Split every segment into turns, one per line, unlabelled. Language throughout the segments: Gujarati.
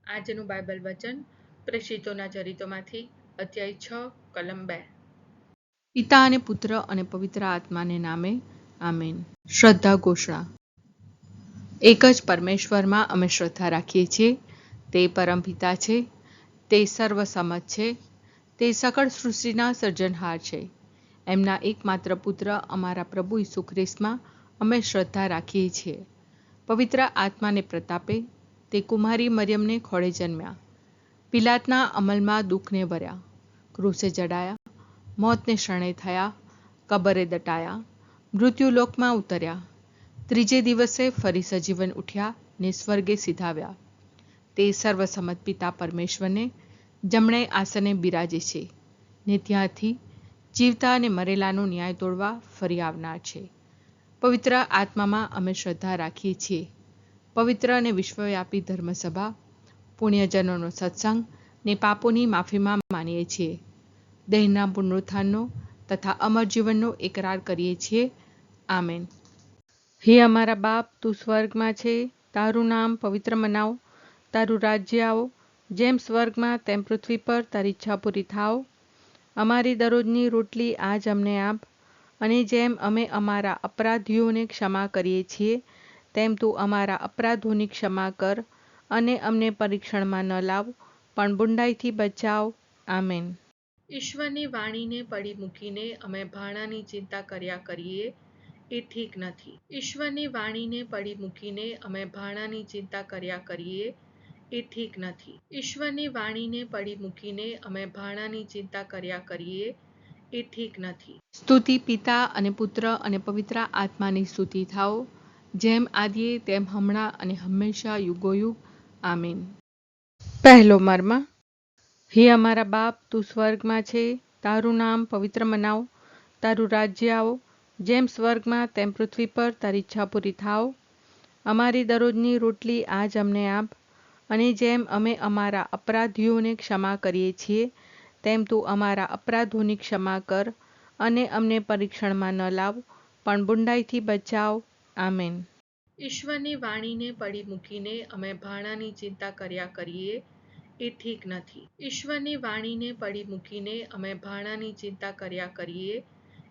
આજનું બાઇબલ વચન પ્રેષિતોના ચરિતોમાંથી અધ્યાય 6 કલમ 2. પિતા અને પુત્ર અને પવિત્ર આત્માને નામે આમેન. શ્રદ્ધા ઘોષણા. એક જ પરમેશ્વરમાં અમે શ્રદ્ધા રાખીએ છીએ. તે પરમપિતા છે, તે સર્વસમત છે, તે સકળ સૃષ્ટિના સર્જનહાર છે. એમના એકમાત્ર પુત્ર અમારા પ્રભુ ઈસુ ખ્રિસ્તમાં અમે શ્રદ્ધા રાખીએ છીએ. પવિત્ર આત્માને પ્રતાપે તે કુમારી મરિયમને ખોળે જન્મ્યા. પિલાતના અમલમાં દુઃખને વર્યા, ક્રૂસે જડાયા, મોતને શરણે થયા, કબરે દટાયા, મૃત્યુલોકમાં ઉતર્યા, ત્રીજે દિવસે ફરી સજીવન ઉઠ્યા ને સ્વર્ગે સીધાવ્યા. તે સર્વસમત પિતા પરમેશ્વરને જમણે આસને બિરાજે છે ને ત્યાંથી જીવતા અને મરેલાનો ન્યાય તોડવા ફરી આવનાર છે. પવિત્ર આત્મામાં અમે શ્રદ્ધા રાખીએ છીએ. પવિત્ર અને વિશ્વવ્યાપી ધર્મસભા, પુણ્યજનોનો સત્સંગ ને પાપોની માફીમાં માનીએ છીએ. દેહના પુનરુત્થાનનો તથા અમર જીવનનો એકરાર કરીએ છીએ. આમેન. હે અમારા બાપ, તું સ્વર્ગમાં છે, તારું નામ પવિત્ર મનાવો, તારું રાજ્ય આવો, જેમ સ્વર્ગમાં તેમ પૃથ્વી પર તારી ઈચ્છા પૂરી થાવ. અમારી દરરોજની રોટલી આજ અમને આપ, અને જેમ અમે અમારા અપરાધીઓને ક્ષમા કરીએ છીએ તેમ તું અમારા અપરાધોની ક્ષમા કર, અને અમને પરીક્ષણમાં ન લાવ, પણ બુંડાઈથી બચાવ. આમેન. ઈશ્વરની વાણીને પડી મૂકીને અમે ભાણાની ચિંતા કર્યા કરીએ એ ઠીક નથી. ઈશ્વરની વાણીને પડી મૂકીને અમે ભાણાની ચિંતા કર્યા કરીએ એ ઠીક નથી. ઈશ્વરની વાણીને પડી મૂકીને અમે ભાણાની ચિંતા કર્યા કરીએ એ ઠીક નથી. સ્તુતિ પિતા અને પુત્ર અને પવિત્ર આત્માની સ્તુતિ થાઓ, જેમ આદિએ તેમ હમણાં અને હંમેશા યુગોયુગ. આમીન. પહેલો મર્મ. હે અમારા બાપ, તું સ્વર્ગમાં છે, તારું નામ પવિત્ર મનાવો, તારું રાજ્ય આવો, જેમ સ્વર્ગમાં તેમ પૃથ્વી પર તારી ઈચ્છા પૂરી થાવ. અમારી દરરોજની રોટલી આજ અમને આપ, અને જેમ અમે અમારા અપરાધીઓને ક્ષમા કરીએ છીએ તેમ તું અમારા અપરાધોની ક્ષમા કર, અને અમને પરીક્ષણમાં ન લાવ, પણ બુંડાઈથી બચાવ. આમેન. ઈશ્વરની વાણીને પડી મૂકીને અમે ભાણાની ચિંતા કર્યા કરીએ એ ઠીક નથી. ઈશ્વરની વાણીને પડી મૂકીને અમે ભાણાની ચિંતા કર્યા કરીએ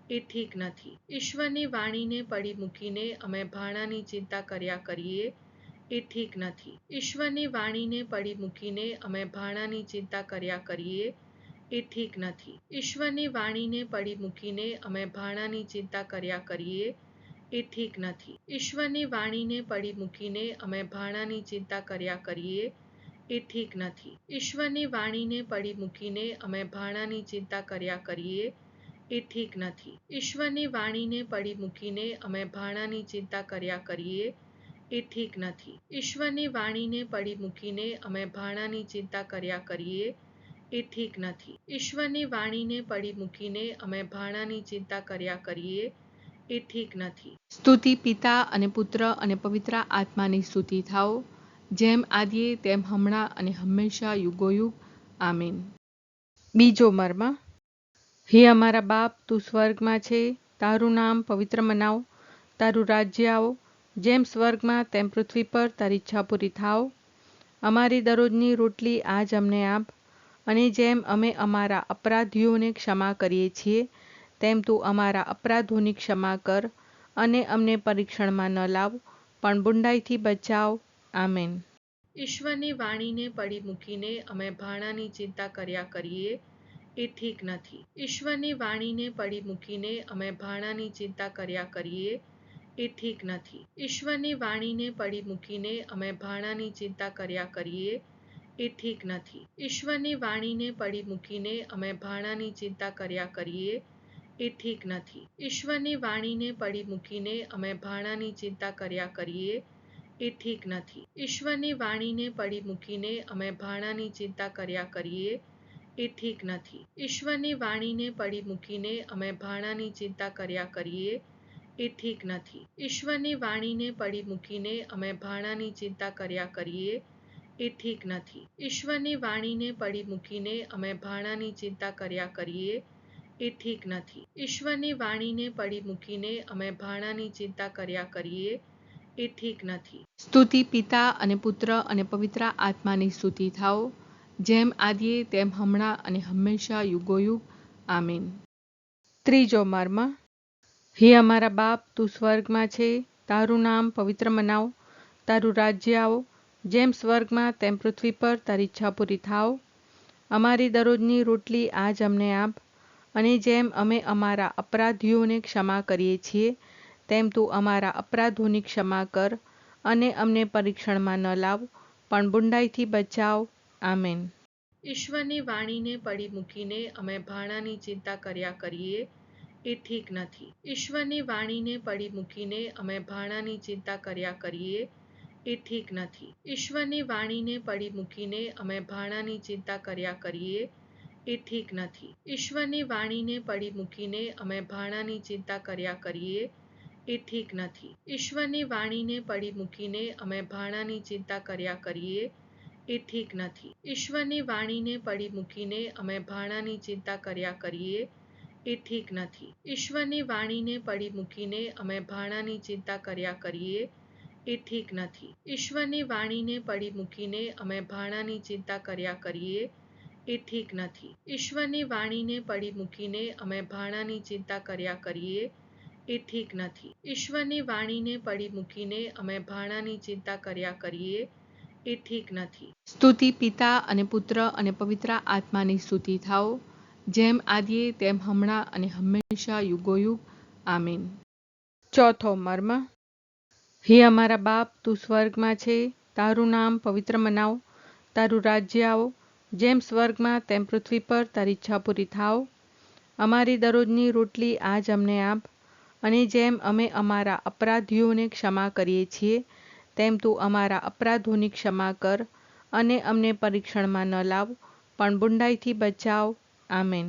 એ ઠીક નથી. ઈશ્વરની વાણીને પડી મૂકીને અમે ભાણાની ચિંતા કર્યા કરીએ એ ઠીક નથી. ઈશ્વરની વાણીને પડી મૂકીને અમે ભાણાની ચિંતા કર્યા કરીએ એ ઠીક નથી. ઈશ્વરની વાણીને પડી મૂકીને અમે ભાણાની ચિંતા કર્યા કરીએ એ ઠીક નથી. ઈશ્વરની વાણીને પડી મૂકીને અમે ભાણાની ચિંતા કર્યા કરીએ એ ઠીક નથી. ઈશ્વરની વાણીને પડી મૂકીને અમે ભાણાની ચિંતા કર્યા કરીએ એ ઠીક નથી. ઈશ્વરની વાણીને પડી મૂકીને અમે ભાણાની ચિંતા કર્યા કરીએ એ ઠીક નથી. ઈશ્વરની વાણીને પડી મૂકીને અમે ભાણાની ચિંતા કર્યા કરીએ એ ઠીક નથી. ઈશ્વરની વાણીને પડી મૂકીને અમે ભાણાની ચિંતા કર્યા કરીએ એ ઠીક નથી. સ્તુતિ પિતા અને પુત્ર અને પવિત્ર આત્માની સ્તુતિ થાઓ, જેમ આદિએ તેમ હમણાં અને હંમેશા યુગોયુગ. આમીન. બીજો મર્મ. હે અમારા બાપ, તું સ્વર્ગમાં છે, તારું નામ પવિત્ર મનાવો, તારું રાજ્ય આવો, જેમ સ્વર્ગમાં તેમ પૃથ્વી પર તારી ઈચ્છા પૂરી થાવ. અમારી દરરોજની રોટલી આજ અમને આપ, અને જેમ અમે અમારા અપરાધીઓને ક્ષમા કરીએ છીએ તેમ તું અમારા અપરાધોની ક્ષમા કર, અને અમને પરીક્ષણમાં ન લાવ, પણ બુંડાઈથી બચાવ. આમેન. ઈશ્વરની વાણીને પડી મૂકીને અમે ભાણાની ચિંતા કર્યા કરીએ એ ઠીક નથી. ઈશ્વરની વાણીને પડી મૂકીને અમે ભાણાની ચિંતા કર્યા કરીએ એ ઠીક નથી. ઈશ્વરની વાણીને પડી મૂકીને અમે ભાણાની ચિંતા કર્યા કરીએ એ ઠીક નથી. ઈશ્વરની વાણીને પડી મૂકીને અમે ભાણાની ચિંતા કર્યા કરીએ એ ઠીક નથી. ઈશ્વરની વાણીને પડી મૂકીને અમે ભાણાની ચિંતા કર્યા કરીએ એ ઠીક નથી. ઈશ્વરની વાણીને પડી મૂકીને અમે ભાણાની ચિંતા કર્યા કરીએ એ ઠીક નથી. ઈશ્વરની વાણીને પડી મૂકીને અમે ભાણાની ચિંતા કર્યા કરીએ એ ઠીક નથી. ઈશ્વરની વાણીને પડી મૂકીને અમે ભાણાની ચિંતા કર્યા કરીએ એ ઠીક નથી. ઈશ્વરની વાણીને પડી મૂકીને અમે ભાણાની ચિંતા કર્યા કરીએ એ ઠીક નથી. ઈશ્વરની વાણીને પડી મૂકીને અમે ભાણાની ચિંતા કર્યા કરીએ એ ઠીક નથી. સ્તુતિ પિતા અને પુત્ર અને પવિત્ર આત્માની સ્તુતિ થાઓ, જેમ આદિએ તેમ હમણાં અને હંમેશા યુગોયુગ. આમીન. ત્રીજો મર્મ. હે અમારા બાપ, તું સ્વર્ગમાં છે, તારું નામ પવિત્ર મનાવ, તારું રાજ્ય આવો, જેમ સ્વર્ગમાં તેમ પૃથ્વી પર તારી ઈચ્છા પૂરી થાવ. અમારી દરરોજની રોટલી આજ અમને આપ, અને જેમ અમે અમારા અપરાધીઓને ક્ષમા કરીએ છીએ, તેમ તું અમારા અપરાધોની ક્ષમા કર, અને અમને પરીક્ષણમાં ન લાવ, પણ બુંડાઈથી બચાવ. આમેન. ઈશ્વરની વાણીને પડી મૂકીને અમે ભાણાની ચિંતા કર્યા કરીએ, એ ઠીક નથી. ઈશ્વરની વાણીને પડી મૂકીને અમે ભાણાની ચિંતા કર્યા કરીએ, એ ઠીક નથી. ઈશ્વરની વાણીને પડી મૂકીને અમે ભાણાની ચિંતા કર્યા કરીએ, એ ઠીક નથી. ઈશ્વરની વાણીને પડી મૂકીને અમે ભાણાની ચિંતા કર્યા કરીએ, એ ઠીક નથી. ઈશ્વરની વાણીને પડી મૂકીને અમે ભાણાની ચિંતા કર્યા કરીએ, એ ઠીક નથી. ઈશ્વરની વાણીને પડી મૂકીને અમે ભાણાની ચિંતા કર્યા કરીએ, એ ઠીક નથી. ઈશ્વરની વાણીને પડી મૂકીને અમે ભાણાની ચિંતા કર્યા કરીએ, એ ઠીક નથી. ઈશ્વરની વાણીને પડી મૂકીને અમે ભાણાની ચિંતા કર્યા કરીએ, એ ઠીક નથી. ઈશ્વરની વાણીને પડી મૂકીને અમે ભાણાની ચિંતા કર્યા કરીએ, એ ઠીક નથી. ઈશ્વરની વાણીને પડી મૂકીને અમે ભાણાની ચિંતા કર્યા કરીએ, એ ઠીક નથી. સ્તુતિ પિતા અને પુત્ર અને પવિત્ર આત્માની સ્તુતિ થાઓ, જેમ આદિએ તેમ હમણાં અને હંમેશા યુગોયુગ. આમીન. ચોથો મર્મ. હે અમારા બાપ, તું સ્વર્ગમાં છે, તારું નામ પવિત્ર મનાવ, તારું રાજ્ય આવો, જેમ સ્વર્ગમાં તેમ પૃથ્વી પર તારી ઈચ્છા પૂરી થાવ. અમારી દરરોજની રોટલી આજ અમને આપ, અને જેમ અમે અમારા અપરાધીઓને ક્ષમા કરીએ છીએ, તેમ તું અમારા અપરાધોની ક્ષમા કર, અને અમને પરીક્ષણમાં ન લાવ, પણ બુંડાઈથી બચાવ. આમેન.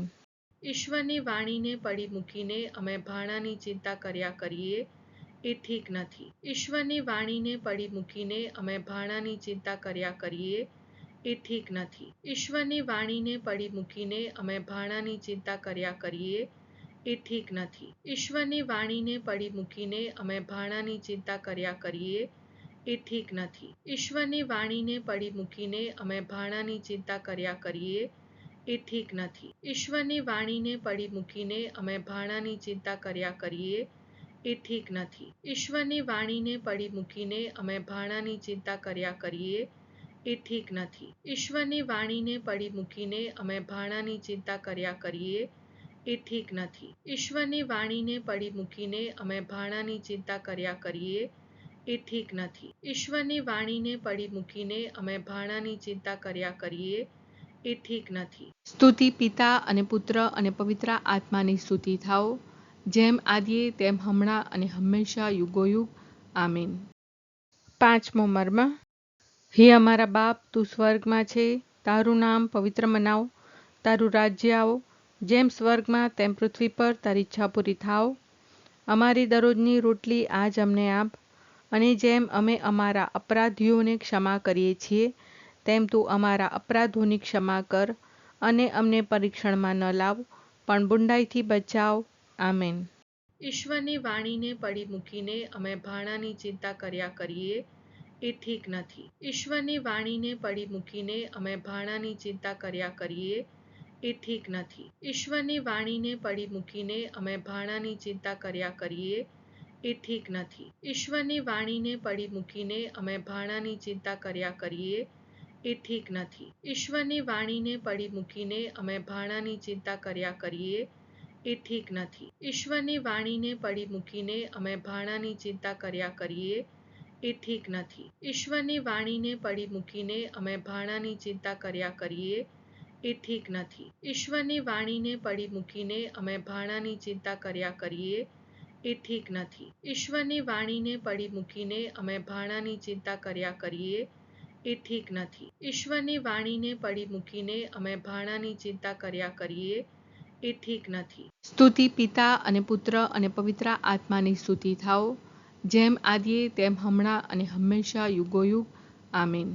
ઈશ્વરની વાણીને પડી મૂકીને અમે ભાણાની ચિંતા કર્યા કરીએ, એ ઠીક નથી. ઈશ્વરની વાણીને પડી મૂકીને અમે ભાણાની ચિંતા કર્યા કરીએ, એ ઠીક નથી. ઈશ્વરની વાણીને પડી મૂકીને અમે ભાણાની ચિંતા કર્યા કરીએ, એ ઠીક નથી. ઈશ્વરની વાણીને પડી મૂકીને અમે ભાણાની ચિંતા કર્યા કરીએ, એ ઠીક નથી. ઈશ્વરની વાણીને પડી મૂકીને અમે ભાણાની ચિંતા કર્યા કરીએ, એ ઠીક નથી. ઈશ્વરની વાણીને પડી મૂકીને અમે ભાણાની ચિંતા કર્યા કરીએ, એ ઠીક નથી. ઈશ્વરની વાણીને પડી મૂકીને અમે ભાણાની ચિંતા કર્યા કરીએ, એ ઠીક નથી. ઈશ્વરની વાણીને પડી મૂકીને અમે ભાણાની ચિંતા કર્યા કરીએ, એ ઠીક નથી. ઈશ્વરની વાણીને પડી મૂકીને અમે ભાણાની ચિંતા કર્યા કરીએ, એ ઠીક નથી. ઈશ્વરની વાણીને પડી મૂકીને અમે ભાણાની ચિંતા કર્યા કરીએ, એ ઠીક નથી. સ્તુતિ પિતા અને પુત્ર અને પવિત્ર આત્માની સ્તુતિ થાઓ, જેમ આદિએ તેમ હમણાં અને હંમેશા યુગોયુગ. આમીન. પાંચમો મર્મ. હે અમારા બાપ, તું સ્વર્ગમાં છે, તારું નામ પવિત્ર મનાવ, તારું રાજ્ય આવો, જેમ સ્વર્ગમાં તેમ પૃથ્વી પર તારી ઈચ્છા પૂરી થાવ. અમારી દરરોજની રોટલી આજ અમને આપ, અને જેમ અમે અમારા અપરાધીઓને ક્ષમા કરીએ છીએ, તેમ તું અમારા અપરાધોની ક્ષમા કર, અને અમને પરીક્ષણમાં ન લાવ, પણ બુંડાઈથી બચાવ. આમેન. ઈશ્વરની વાણીને પડી મૂકીને અમે ભાણાની ચિંતા કર્યા કરીએ, એ ઠીક નથી. ઈશ્વરની વાણીને પડી મૂકીને અમે ભાણાની ચિંતા કર્યા કરીએ, એ ઠીક નથી. ઈશ્વરની વાણીને પડી મૂકીને અમે ભાણાની ચિંતા કર્યા કરીએ, એ ઠીક નથી. ઈશ્વરની વાણીને પડી મૂકીને અમે ભાણાની ચિંતા કર્યા કરીએ, એ ઠીક નથી. ઈશ્વરની વાણીને પડી મૂકીને અમે ભાણાની ચિંતા કર્યા કરીએ, એ ઠીક નથી. ઈશ્વરની વાણીને પડી મૂકીને અમે ભાણાની ચિંતા કર્યા કરીએ, એ ઠીક નથી. ઈશ્વરની વાણીને પડી મૂકીને અમે ભાણાની ચિંતા કર્યા કરીએ, એ ઠીક નથી. ઈશ્વરની વાણીને પડી મૂકીને અમે ભાણાની ચિંતા કર્યા કરીએ, એ ઠીક નથી. ઈશ્વરની વાણીને પડી મૂકીને અમે ભાણાની ચિંતા કર્યા કરીએ, એ ઠીક નથી. ઈશ્વરની વાણીને પડી મૂકીને અમે ભાણાની ચિંતા કર્યા કરીએ, એ ઠીક નથી. સ્તુતિ પિતા અને પુત્ર અને પવિત્ર આત્માની સ્તુતિ થાઓ, જેમ આદિએ તેમ હમણાં અને હંમેશા યુગોયુગ. આમીન.